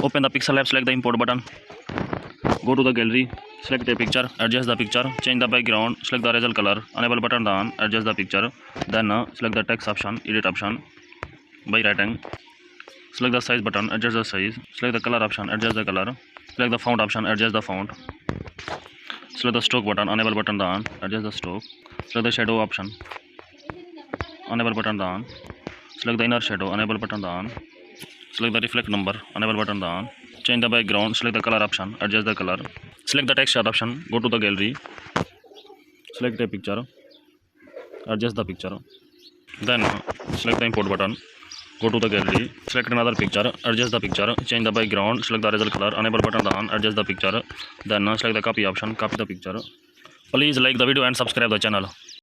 Open the pixel app, select the import button. Go to the gallery, select a picture, adjust the picture, change the background, select the result color, enable button on, adjust the picture. Then select the text option, edit option by writing. Select the size button, adjust the size. Select the color option, adjust the color. Select the font option, adjust the font. Select the stroke button, enable button on, adjust the stroke. Select the shadow option, enable button on. Select the inner shadow, enable button on. Select the reflect number, enable button on. Change the background, select the color option, adjust the color. Select the texture option, go to the gallery. Select a picture, adjust the picture. Then select the import button. Go to the gallery, select another picture, adjust the picture, change the background, select the result color, enable button on, adjust the picture. Then select the copy option, copy the picture. Please like the video and subscribe the channel.